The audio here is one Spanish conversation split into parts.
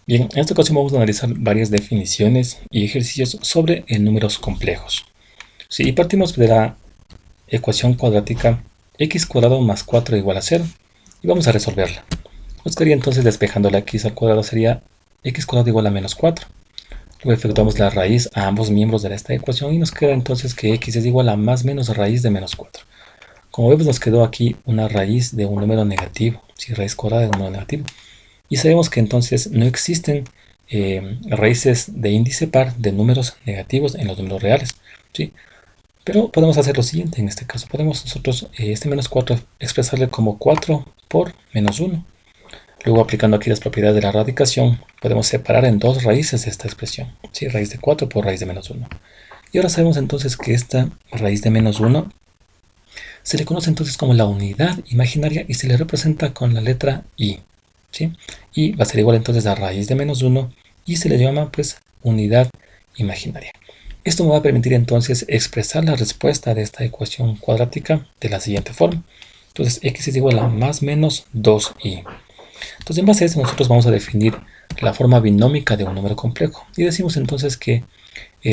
Bien, en esta ocasión vamos a analizar varias definiciones y ejercicios sobre números complejos. Sí, y partimos de la ecuación cuadrática x cuadrado más 4 igual a 0 y vamos a resolverla. Nos quedaría entonces despejando la x al cuadrado sería x cuadrado igual a menos 4. Luego efectuamos la raíz a ambos miembros de esta ecuación y nos queda entonces que x es igual a más menos raíz de menos 4. Como vemos nos quedó aquí una raíz de un número negativo, raíz cuadrada de un número negativo. Y sabemos que entonces no existen raíces de índice par de números negativos en los números reales, ¿sí? Pero podemos hacer lo siguiente en este caso. Podemos nosotros este menos 4 expresarle como 4 por menos 1. Luego aplicando aquí las propiedades de la radicación, podemos separar en dos raíces de esta expresión, ¿sí? Raíz de 4 por raíz de menos 1. Y ahora sabemos entonces que esta raíz de menos 1 se le conoce entonces como la unidad imaginaria y se le representa con la letra I. ¿Sí? Y va a ser igual entonces a raíz de menos 1 y se le llama pues unidad imaginaria. Esto me va a permitir entonces expresar la respuesta de esta ecuación cuadrática de la siguiente forma. Entonces x es igual a más menos 2i. Entonces en base a esto nosotros vamos a definir la forma binómica de un número complejo. Y decimos entonces que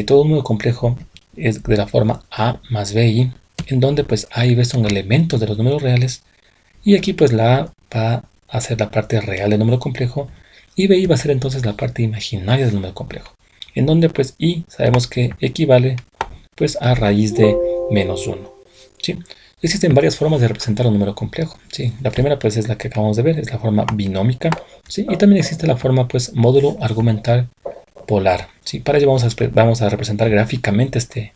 todo número complejo es de la forma a más bi, en donde pues a y b son elementos de los números reales. Y aquí pues la a va a ser la parte real del número complejo y bi va a ser entonces la parte imaginaria del número complejo, en donde pues i sabemos que equivale pues a raíz de menos 1. ¿Sí? Existen varias formas de representar un número complejo. ¿Sí? La primera pues es la que acabamos de ver, es la forma binómica. ¿Sí? Y también existe la forma pues módulo argumental polar. ¿Sí? Para ello vamos a representar gráficamente este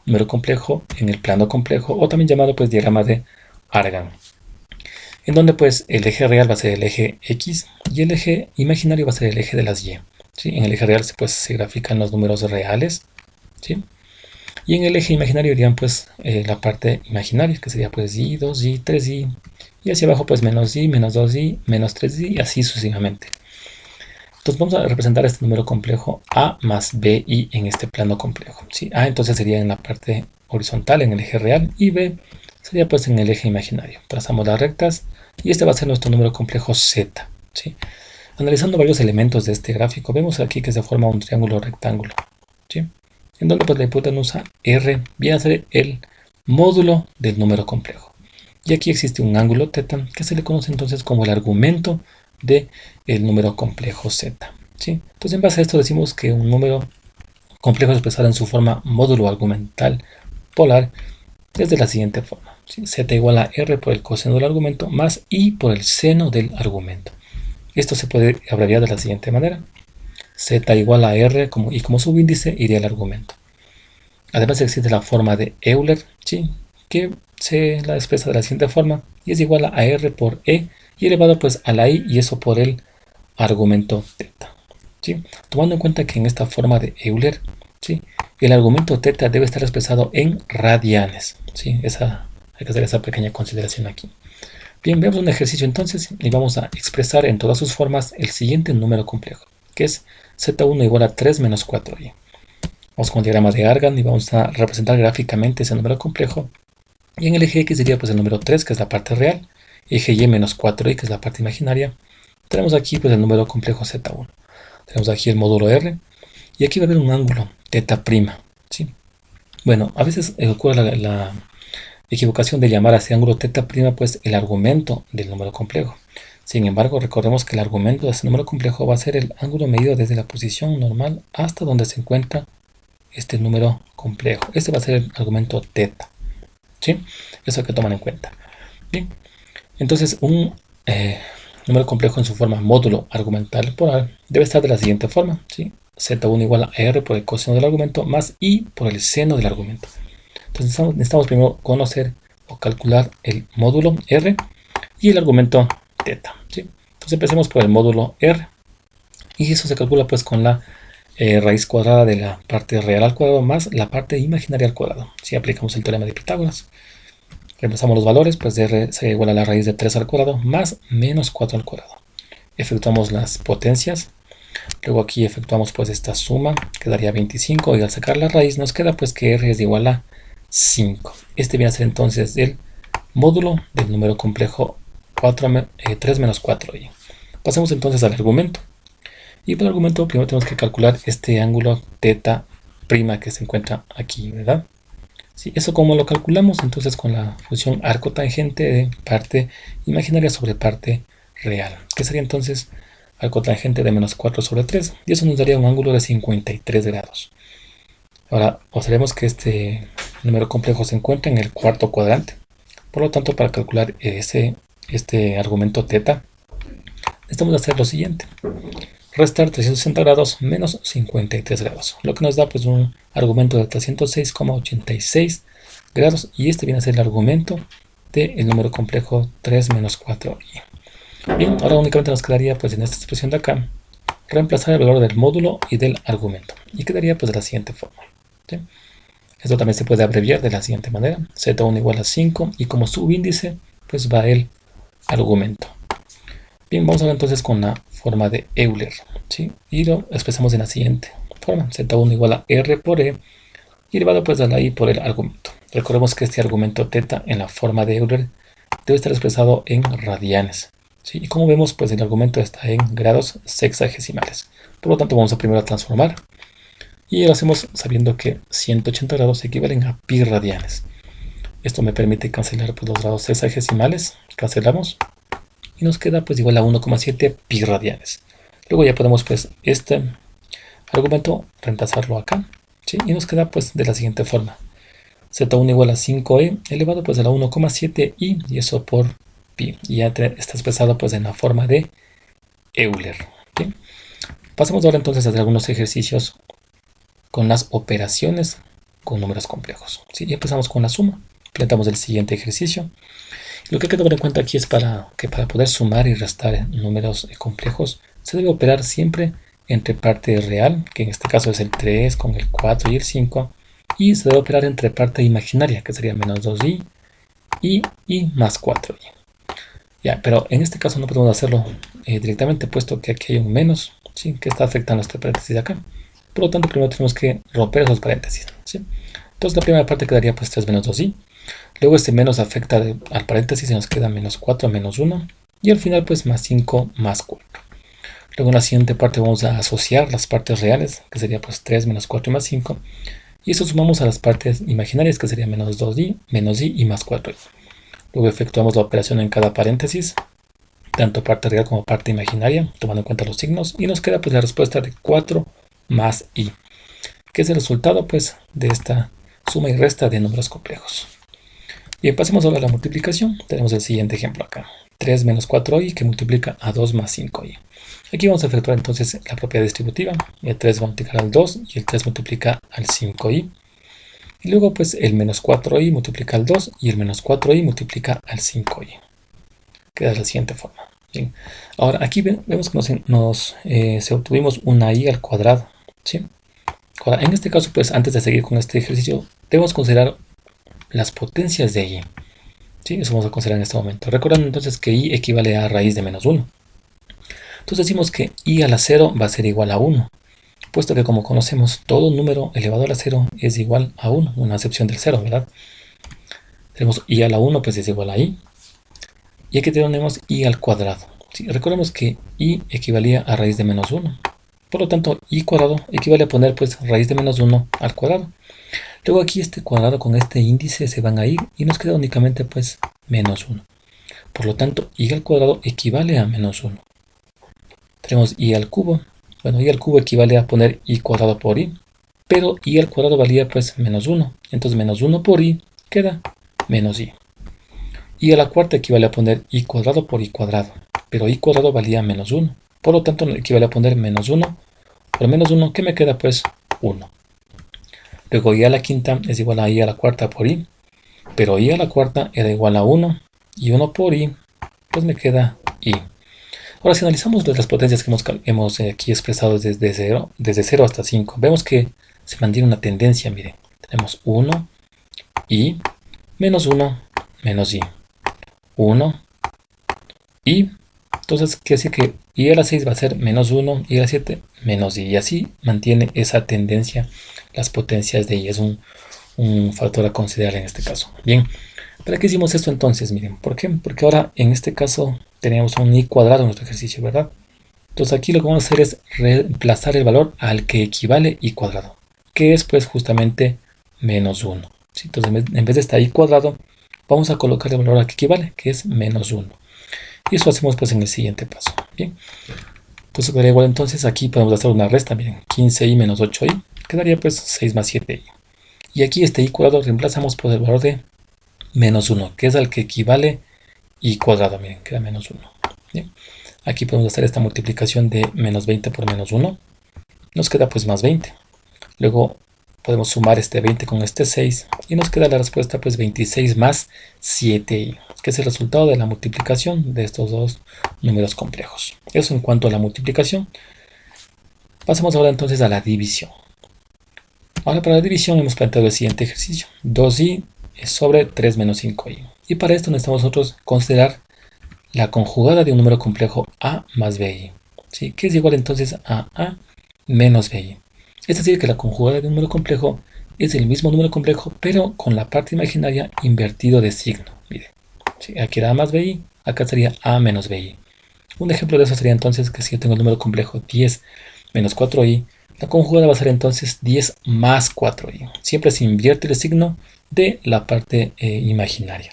número complejo en el plano complejo, o también llamado pues diagrama de Argand, en donde pues el eje real va a ser el eje X y el eje imaginario va a ser el eje de las Y. ¿Sí? En el eje real pues, se grafican los números reales, ¿sí? Y en el eje imaginario irían pues la parte imaginaria, que sería pues Y, 2Y, 3Y, y hacia abajo pues menos Y, menos 2Y, menos 3Y, y así sucesivamente. Entonces vamos a representar este número complejo A más BI en este plano complejo. ¿Sí? A entonces sería en la parte horizontal, en el eje real, y B sería pues en el eje imaginario. Trazamos las rectas y este va a ser nuestro número complejo Z. ¿Sí? Analizando varios elementos de este gráfico, vemos aquí que se forma un triángulo rectángulo, ¿sí? En donde pues la hipotenusa R viene a ser el módulo del número complejo. Y aquí existe un ángulo θ que se le conoce entonces como el argumento del número complejo Z. ¿Sí? Entonces en base a esto decimos que un número complejo expresado en su forma módulo argumental polar es de la siguiente forma. ¿Sí? Z igual a R por el coseno del argumento más I por el seno del argumento. Esto se puede abreviar de la siguiente manera. Z igual a R y como subíndice iría el argumento. Además existe la forma de Euler, ¿sí? Que se la expresa de la siguiente forma y es igual a R por E y elevado pues a la I, y eso por el argumento θ. ¿Sí? Tomando en cuenta que en esta forma de Euler, ¿sí? El argumento θ debe estar expresado en radianes. ¿Sí? Hay que hacer esa pequeña consideración aquí. Bien, veamos un ejercicio entonces y vamos a expresar en todas sus formas el siguiente número complejo, que es z1 igual a 3 menos 4y. Vamos con el diagrama de Argand y vamos a representar gráficamente ese número complejo. Y en el eje X sería pues el número 3, que es la parte real, eje Y menos 4y, que es la parte imaginaria. Tenemos aquí pues el número complejo z1. Tenemos aquí el módulo R y aquí va a haber un ángulo θ'I. ¿Sí? Bueno, a veces ocurre la equivocación de llamar a ese ángulo θ' pues el argumento del número complejo. Sin embargo, recordemos que el argumento de este número complejo va a ser el ángulo medido desde la posición normal hasta donde se encuentra este número complejo. Este va a ser el argumento θ. ¿Sí? Eso hay que tomar en cuenta. Bien, entonces un número complejo en su forma módulo argumental polar debe estar de la siguiente forma. ¿Sí? Z1 igual a R por el coseno del argumento más I por el seno del argumento. Entonces necesitamos primero conocer o calcular el módulo R y el argumento θ. ¿Sí? Entonces empecemos por el módulo R y eso se calcula pues con la raíz cuadrada de la parte real al cuadrado más la parte imaginaria al cuadrado. Si aplicamos el teorema de Pitágoras, reemplazamos los valores, pues R se igual a la raíz de 3 al cuadrado más menos 4 al cuadrado. Efectuamos las potencias. Luego aquí efectuamos pues esta suma, que daría 25, y al sacar la raíz nos queda pues que R es igual a 5. Este viene a ser entonces el módulo del número complejo 3 menos 4y. Pasemos entonces al argumento. Y por el argumento primero tenemos que calcular este ángulo θ' que se encuentra aquí, ¿verdad? Sí, eso como lo calculamos entonces con la función arco tangente de parte imaginaria sobre parte real, que sería entonces arco tangente de menos 4 sobre 3, y eso nos daría un ángulo de 53 grados. Ahora observemos que este número complejo se encuentra en el cuarto cuadrante. Por lo tanto, para calcular este argumento θ, necesitamos hacer lo siguiente: restar 360 grados menos 53 grados, lo que nos da pues un argumento de 306,86 grados, y este viene a ser el argumento del número complejo 3 menos 4i. Bien, ahora únicamente nos quedaría pues en esta expresión de acá reemplazar el valor del módulo y del argumento, y quedaría pues de la siguiente forma, ¿sí? Esto también se puede abreviar de la siguiente manera: z1 igual a 5, y como subíndice pues va el argumento. Bien, vamos a ver entonces con la forma de Euler, ¿sí? Y lo expresamos en la siguiente forma: z1 igual a r por e, y elevado pues a la i por el argumento. Recordemos que este argumento θ en la forma de Euler debe estar expresado en radianes, ¿sí? Y como vemos, pues el argumento está en grados sexagesimales. Por lo tanto, vamos a primero transformar, y lo hacemos sabiendo que 180 grados equivalen a pi radianes. Esto me permite cancelar pues los grados sexagesimales. Cancelamos y nos queda pues igual a 1,7 pi radianes. Luego ya podemos pues este argumento reemplazarlo acá, ¿sí? Y nos queda pues de la siguiente forma: z1 igual a 5e elevado pues a la 1,7i, y eso por pi, y ya está expresado pues en la forma de Euler, ¿sí? Pasemos ahora entonces a hacer algunos ejercicios con las operaciones con números complejos, ¿sí? Y empezamos con la suma. Planteamos el siguiente ejercicio. Lo que hay que tomar en cuenta aquí es que para poder sumar y restar números complejos se debe operar siempre entre parte real, que en este caso es el 3 con el 4 y el 5, y se debe operar entre parte imaginaria, que sería menos 2i y más 4i. Ya, pero en este caso no podemos hacerlo directamente, puesto que aquí hay un menos, ¿sí? Que está afectando este paréntesis de acá. Por lo tanto, primero tenemos que romper esos paréntesis, ¿sí? Entonces la primera parte quedaría pues 3 menos 2i. Luego este menos afecta al paréntesis y nos queda menos 4 menos 1. Y al final pues más 5 más 4. Luego en la siguiente parte vamos a asociar las partes reales, que sería pues 3 menos 4 y más 5. Y eso sumamos a las partes imaginarias, que sería menos 2i, menos i y más 4i. Luego efectuamos la operación en cada paréntesis, tanto parte real como parte imaginaria, tomando en cuenta los signos. Y nos queda pues la respuesta de 4 más i, que es el resultado pues de esta suma y resta de números complejos. Bien, pasemos ahora a la multiplicación. Tenemos el siguiente ejemplo acá: 3 menos 4i que multiplica a 2 más 5i. Aquí vamos a efectuar entonces la propiedad distributiva. El 3 va a multiplicar al 2 y el 3 multiplica al 5i. Y luego pues el menos 4i multiplica al 2 y el menos 4i multiplica al 5i. Queda de la siguiente forma. Bien. Ahora aquí vemos que se obtuvimos una i al cuadrado, ¿sí? Ahora, en este caso, pues antes de seguir con este ejercicio, debemos considerar las potencias de i, ¿sí? Eso vamos a considerar en este momento. Recordando entonces que i equivale a raíz de menos 1. Entonces decimos que i a la 0 va a ser igual a 1, puesto que como conocemos, todo número elevado a la 0 es igual a 1, una acepción del 0, ¿verdad? Tenemos i a la 1 pues es igual a i. Y aquí tenemos i al cuadrado, ¿sí? Recordemos que i equivalía a raíz de menos 1. Por lo tanto, i cuadrado equivale a poner pues raíz de menos 1 al cuadrado. Luego aquí este cuadrado con este índice se van a ir y nos queda únicamente pues menos 1. Por lo tanto, i al cuadrado equivale a menos 1. Tenemos i al cubo. Bueno, i al cubo equivale a poner i cuadrado por i, pero i al cuadrado valía pues menos 1. Entonces menos 1 por i queda menos i. I a la cuarta equivale a poner i cuadrado por i cuadrado, pero i cuadrado valía menos 1. Por lo tanto, equivale a poner menos 1 por menos 1, que me queda pues 1. Luego i a la quinta es igual a i a la cuarta por i, pero i a la cuarta era igual a 1, y 1 por i, pues me queda i. Ahora, si analizamos las potencias que hemos aquí expresado desde 0 hasta 5, vemos que se mantiene una tendencia, miren. Tenemos 1, i, menos 1, menos i. 1, i. Entonces quiere decir que i a la 6 va a ser menos 1, i a la 7 menos i. Y así mantiene esa tendencia las potencias de i. Es un factor a considerar en este caso. Bien, ¿para qué hicimos esto entonces? Miren, ¿por qué? Porque ahora en este caso teníamos un i cuadrado en nuestro ejercicio, ¿verdad? Entonces aquí lo que vamos a hacer es reemplazar el valor al que equivale i cuadrado, que es pues justamente menos 1. ¿Sí? Entonces en vez de esta i cuadrado, vamos a colocar el valor al que equivale, que es menos 1. Y eso hacemos pues en el siguiente paso. Bien. Entonces quedaría igual, entonces aquí podemos hacer una resta, miren, 15i menos 8i, quedaría pues 6 más 7i. Y aquí este i cuadrado reemplazamos por el valor de menos 1, que es al que equivale i cuadrado, miren, queda menos 1. Bien. Aquí podemos hacer esta multiplicación de menos 20 por menos 1, nos queda pues más 20. Luego podemos sumar este 20 con este 6 y nos queda la respuesta pues 26 más 7i, que es el resultado de la multiplicación de estos dos números complejos. Eso en cuanto a la multiplicación. Pasamos ahora entonces a la división. Ahora para la división hemos planteado el siguiente ejercicio. 2i sobre 3 menos 5i. Y para esto necesitamos nosotros considerar la conjugada de un número complejo a más bi, ¿sí? Que es igual entonces a menos bi. Es decir, que la conjugada de un número complejo es el mismo número complejo, pero con la parte imaginaria invertido de signo. Miren, ¿sí? Aquí era a más bi, acá sería a menos bi. Un ejemplo de eso sería entonces que si yo tengo el número complejo 10 menos 4i, la conjugada va a ser entonces 10 más 4i. Siempre se invierte el signo de la parte imaginaria.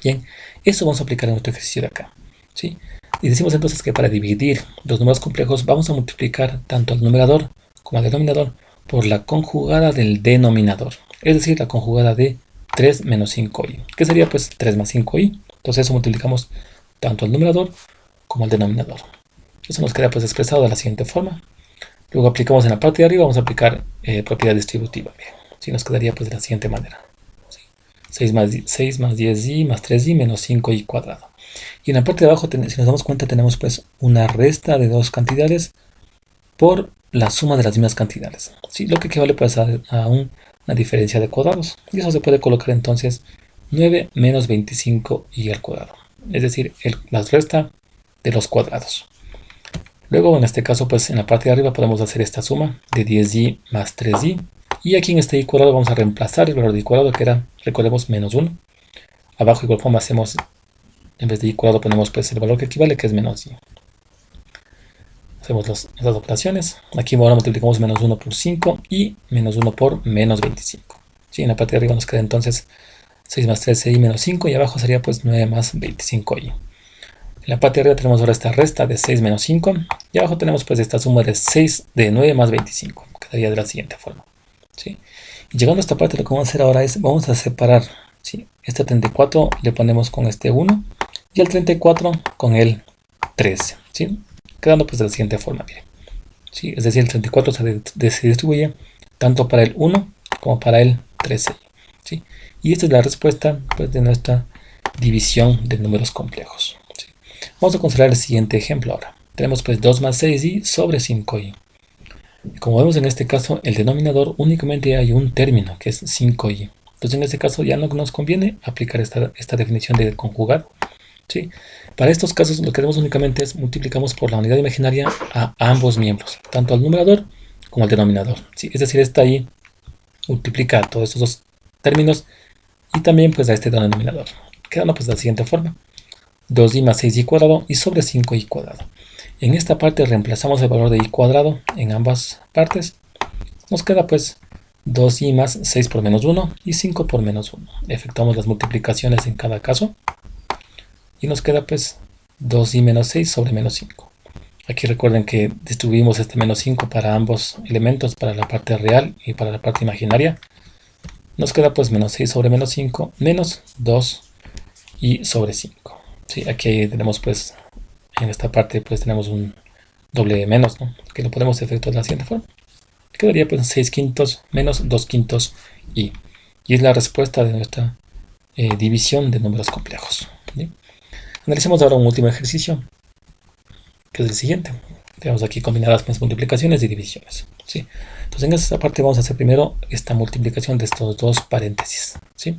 Bien, eso vamos a aplicar en nuestro ejercicio de acá, ¿sí? Y decimos entonces que para dividir los números complejos vamos a multiplicar tanto al numerador como al denominador por la conjugada del denominador, es decir, la conjugada de 3 menos 5i, que sería pues 3 más 5i. Entonces eso multiplicamos tanto al numerador como al denominador. Eso nos queda pues expresado de la siguiente forma. Luego aplicamos en la parte de arriba, vamos a aplicar propiedad distributiva. Bien, ¿sí? Nos quedaría pues de la siguiente manera. 6 más 10i más 3i menos 5i cuadrado. Y en la parte de abajo, si nos damos cuenta, tenemos pues una resta de dos cantidades por la suma de las mismas cantidades, ¿sí? Lo que equivale pues a una diferencia de cuadrados. Y eso se puede colocar entonces 9 menos 25i al cuadrado. Es decir, la resta de los cuadrados. Luego en este caso pues en la parte de arriba podemos hacer esta suma de 10i más 3i. Y aquí en este i cuadrado vamos a reemplazar el valor de i cuadrado que era, recordemos, menos 1. Abajo de igual forma hacemos, en vez de i cuadrado ponemos pues el valor que equivale, que es menos i. Hacemos esas operaciones. Aquí ahora multiplicamos menos 1 por 5 y menos 1 por menos 25. ¿Sí? En la parte de arriba nos queda entonces 6 más 13i menos 5 y abajo sería pues 9 más 25i. En la parte de arriba tenemos ahora esta resta de 6 menos 5 y abajo tenemos pues esta suma de 9 más 25. Quedaría de la siguiente forma. ¿Sí? Y llegando a esta parte, lo que vamos a hacer ahora es, vamos a separar, ¿sí? Este 34 le ponemos con este 1 y el 34 con el 13, ¿sí? Quedando pues de la siguiente forma, miren. ¿Sí? Es decir, el 34 se distribuye tanto para el 1 como para el 13, ¿sí? Y esta es la respuesta pues, de nuestra división de números complejos, ¿sí? Vamos a considerar el siguiente ejemplo ahora. Tenemos pues 2 más 6i sobre 5i. Como vemos en este caso, el denominador únicamente hay un término, que es 5i. Entonces en este caso ya no nos conviene aplicar esta definición de conjugar, ¿sí? Para estos casos lo que hacemos únicamente es multiplicamos por la unidad imaginaria a ambos miembros, tanto al numerador como al denominador, ¿sí? Es decir, esta i multiplica a todos estos dos términos y también pues a este denominador. Quedando pues de la siguiente forma. 2i más 6i cuadrado y sobre 5i cuadrado. En esta parte reemplazamos el valor de i cuadrado en ambas partes. Nos queda pues 2i más 6 por menos 1 y 5 por menos 1. Efectuamos las multiplicaciones en cada caso. Y nos queda pues 2i menos 6 sobre menos 5. Aquí recuerden que distribuimos este menos 5 para ambos elementos, para la parte real y para la parte imaginaria. Nos queda pues menos 6 sobre menos 5 menos 2i sobre 5. ¿Sí? Aquí tenemos pues, en esta parte pues tenemos un doble menos, ¿no? Que lo podemos efectuar de la siguiente forma. Quedaría pues 6 quintos menos 2 quintos i. Y es la respuesta de nuestra división de números complejos. ¿Sí? Analicemos ahora un último ejercicio, que es el siguiente. Tenemos aquí combinadas pues, multiplicaciones y divisiones, ¿sí? Entonces en esta parte vamos a hacer primero esta multiplicación de estos dos paréntesis, ¿sí?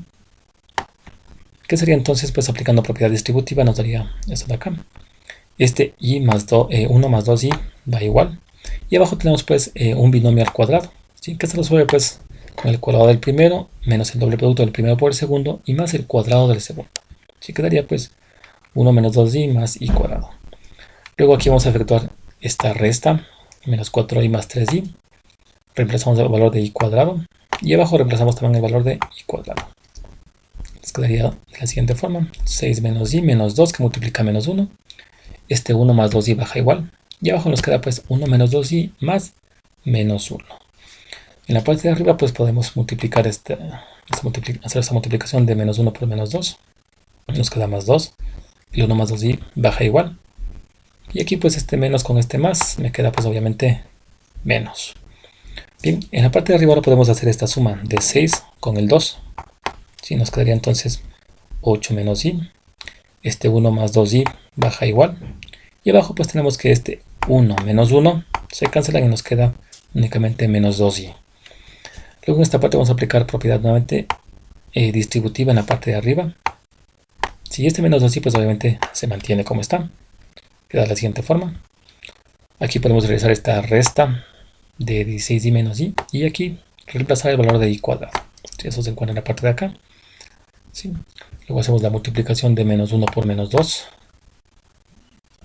¿Qué sería entonces? Pues aplicando propiedad distributiva nos daría esto de acá. Este i más 1 más 2i da igual. Y abajo tenemos pues un binomio al cuadrado, ¿sí? Que se resuelve pues con el cuadrado del primero menos el doble producto del primero por el segundo y más el cuadrado del segundo. ¿Sí? Quedaría pues 1 menos 2i más i cuadrado. Luego aquí vamos a efectuar esta resta, menos 4i más 3i. Reemplazamos el valor de i cuadrado. Y abajo reemplazamos también el valor de i cuadrado. Nos quedaría de la siguiente forma. 6 menos i menos 2 que multiplica menos 1. Este 1 más 2i baja igual. Y abajo nos queda pues 1 menos 2i más menos 1. En la parte de arriba pues podemos multiplicar hacer esta multiplicación de menos 1 por menos 2. Nos queda más 2. El 1 más 2i baja igual. Y aquí pues este menos con este más me queda pues obviamente menos. Bien, en la parte de arriba ahora podemos hacer esta suma de 6 con el 2. ¿Sí? Nos quedaría entonces 8 menos i. Este 1 más 2i baja igual. Y abajo pues tenemos que este 1 menos 1 se cancelan y nos queda únicamente menos 2i. Luego en esta parte vamos a aplicar propiedad nuevamente distributiva en la parte de arriba. Si este menos 2i pues obviamente se mantiene como está. Queda de la siguiente forma. Aquí podemos realizar esta resta de 16i menos i. Y aquí reemplazar el valor de i cuadrado. ¿Sí? Eso se encuentra en la parte de acá. ¿Sí? Luego hacemos la multiplicación de menos 1 por menos 2.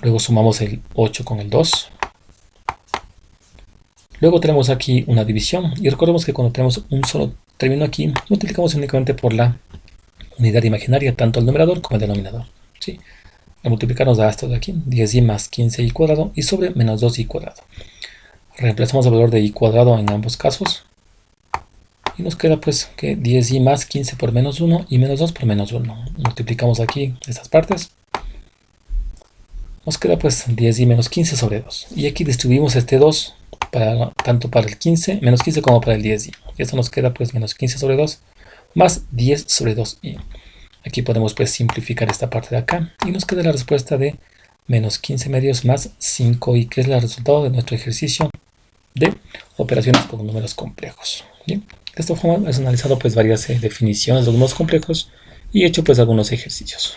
Luego sumamos el 8 con el 2. Luego tenemos aquí una división. Y recordemos que cuando tenemos un solo término aquí, multiplicamos únicamente por la unidad imaginaria, tanto el numerador como el denominador. ¿Sí? Al multiplicar nos da esto de aquí, 10i más 15i cuadrado y sobre menos 2i cuadrado. Reemplazamos el valor de i cuadrado en ambos casos. Y nos queda pues que 10i más 15 por menos 1 y menos 2 por menos 1. Multiplicamos aquí estas partes. Nos queda pues 10i menos 15 sobre 2. Y aquí distribuimos este 2 tanto para el 15, menos 15 como para el 10i. Y esto nos queda pues menos 15 sobre 2 más 10 sobre 2i. Aquí podemos pues simplificar esta parte de acá. Y nos queda la respuesta de menos 15 medios más 5i, que es el resultado de nuestro ejercicio de operaciones con números complejos. Bien, de esta forma hemos analizado pues varias definiciones de números complejos y hecho pues algunos ejercicios.